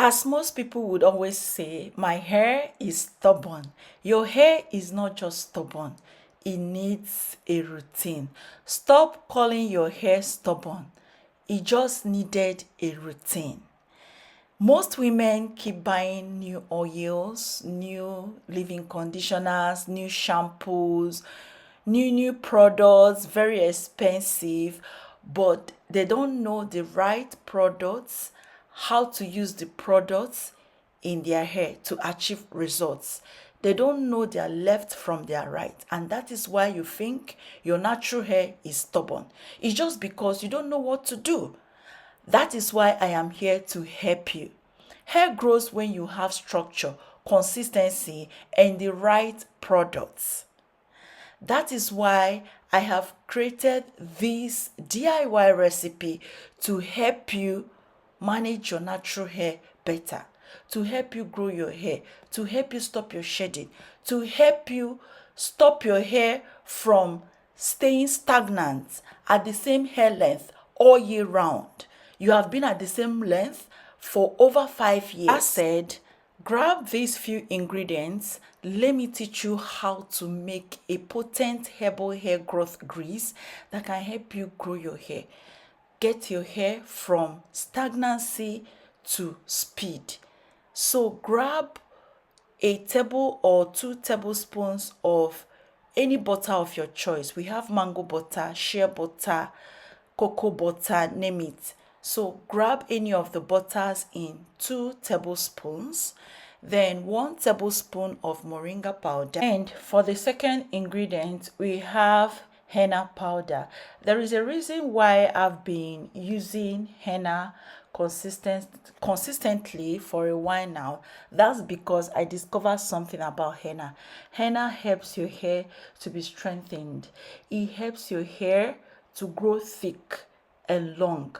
As most people would always say, my hair is stubborn. Your hair is not just stubborn, it needs a routine. Stop calling your hair stubborn. It just needed a routine. Most women keep buying new oils, new leave-in conditioners, new shampoos, new products, very expensive, but they don't know the right products, how to use the products in their hair to achieve results. They don't know their left from their right, and that is why you think your natural hair is stubborn. It's just because you don't know what to do. That is why I am here to help you. Hair grows when you have structure, consistency, and the right products. That is why I have created this DIY recipe to help you manage your natural hair better, to help you grow your hair, to help you stop your shedding, to help you stop your hair from staying stagnant at the same hair length all year round. You have been at the same length for over 5 years. That said, grab these few ingredients. Let me teach you how to make a potent herbal hair growth grease that can help you grow your hair. Get your hair from stagnancy to speed. So grab a table or 2 tablespoons of any butter of your choice. We have mango butter, shea butter, cocoa butter, name it. So grab any of the butters in 2 tablespoons, then 1 tablespoon of moringa powder. And for the second ingredient, we have henna powder. There is a reason why I've been using henna consistently for a while now. That's because I discovered something about henna. Henna helps your hair to be strengthened. It helps your hair to grow thick and long.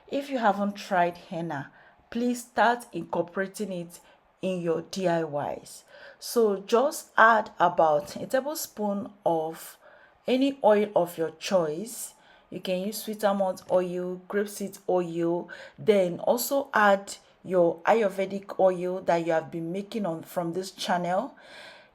If you haven't tried henna, please start incorporating it in your DIYs. So just add about a tablespoon of any oil of your choice. You can use sweet almond oil, grapeseed oil, then also add your Ayurvedic oil that you have been making on from this channel.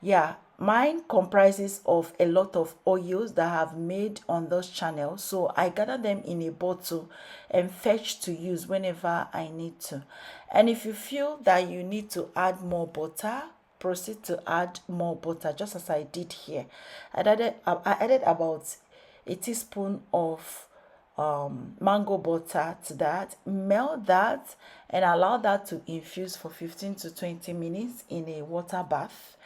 Yeah, mine comprises of a lot of oils that I have made on those channels, so I gather them in a bottle and fetch to use whenever I need to. And if you feel that you need to add more butter, proceed to add more butter, just as I did here. I added about a teaspoon of mango butter to that. Melt that and allow that to infuse for 15 to 20 minutes in a water bath.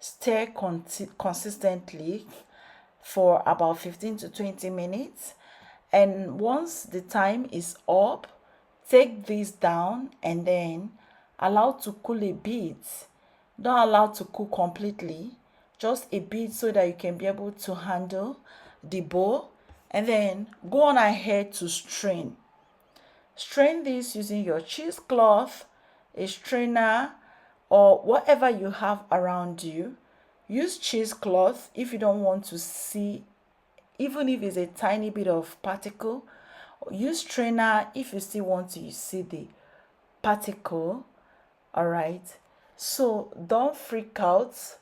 Stir consistently for about 15 to 20 minutes, and once the time is up, take this down and then allow to cool a bit. Don't allow to cool completely, just a bit, so that you can be able to handle the bowl, and then go on ahead to strain. Strain this using your cheesecloth, a strainer, or whatever you have around you. Use cheesecloth if you don't want to see, even if it's a tiny bit of particle. Use strainer if you still want to see the particle. All right, so don't freak out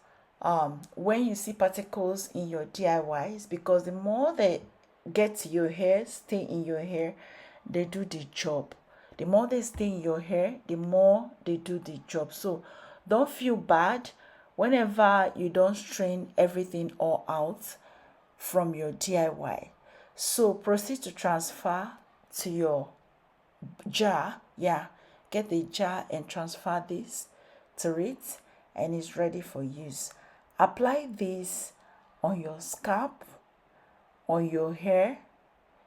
when you see particles in your DIYs, because the more they get to your hair, stay in your hair, they do the job. The more they stay in your hair, the more they do the job. So don't feel bad whenever you don't strain everything all out from your DIY. So proceed to transfer to your jar. Yeah, get the jar and transfer this to it, and it's ready for use. Apply this on your scalp, on your hair.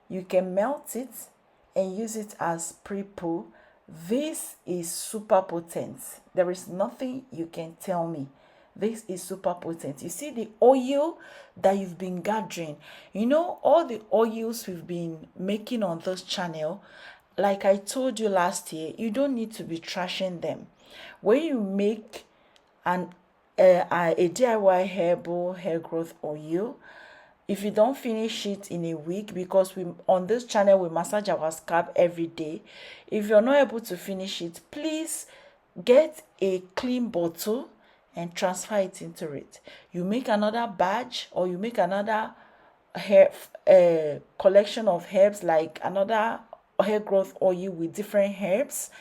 You can melt it and use it as pre-poo. This is super potent. There is nothing you can tell me. This is super potent. You see the oil that you've been gathering. You know, all the oils we've been making on this channel, like I told you last year, you don't need to be trashing them. When you make a DIY herbal hair growth oil, if you don't finish it in a week, because we on this channel we massage our scalp every day, if you're not able to finish it, please get a clean bottle and transfer it into it. You make another batch, or you make another hair collection of herbs, like another hair growth oil with different herbs.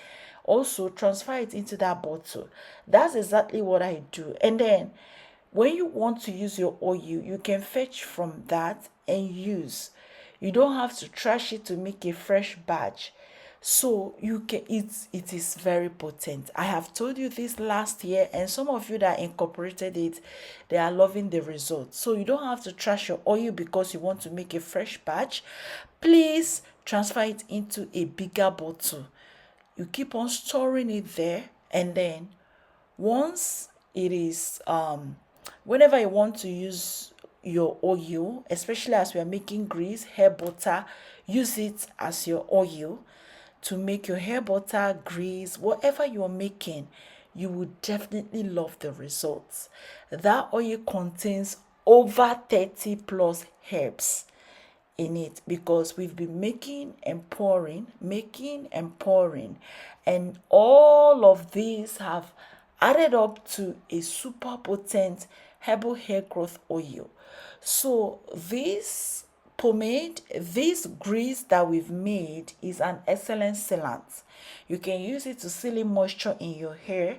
Also transfer it into that bottle. That's exactly what I do. And then when you want to use your oil, you can fetch from that and use. You don't have to trash it to make a fresh batch. So you can, it is very potent. I have told you this last year, and some of you that incorporated it, they are loving the results. So you don't have to trash your oil because you want to make a fresh batch. Please transfer it into a bigger bottle. You keep on storing it there, and then once it is whenever you want to use your oil, especially as we are making grease, hair butter, use it as your oil to make your hair butter, grease, whatever you're making. You will definitely love the results. That oil contains over 30 plus herbs in it, because we've been making and pouring, and all of these have added up to a super potent herbal hair growth oil. So this pomade, this grease that we've made, is an excellent sealant. You can use it to seal in moisture in your hair.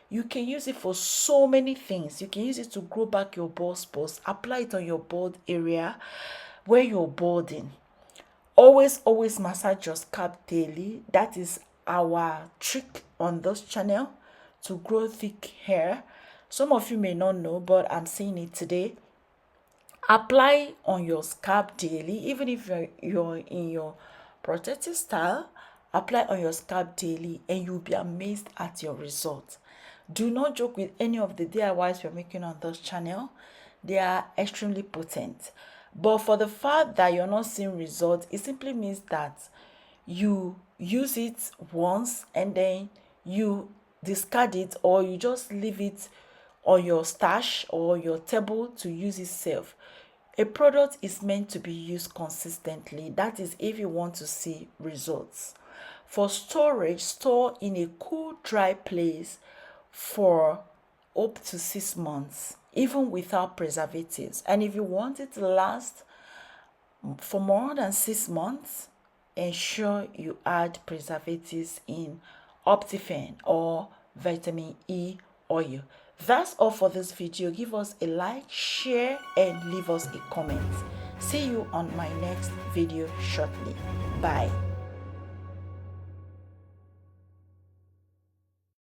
You can use it for so many things. You can use it to grow back your bald spots. Apply it on your bald area where you're balding. Always massage your scalp daily. That is our trick on this channel to grow thick hair. Some of you may not know, but I'm saying it today. Apply on your scalp daily, even if you're in your protective style. Apply on your scalp daily, and you'll be amazed at your results. Do not joke with any of the DIYs we're making on this channel. They are extremely potent. But for the fact that you're not seeing results, it simply means that you use it once and then you discard it, or you just leave it on your stash or your table to use itself. A product is meant to be used consistently. That is if you want to see results. For storage, store in a cool, dry place for up to 6 months, even without preservatives. And if you want it to last for more than 6 months, ensure you add preservatives in Optifen or vitamin E oil. That's all for this video. Give us a like, share, and leave us a comment. See you on my next video shortly. Bye.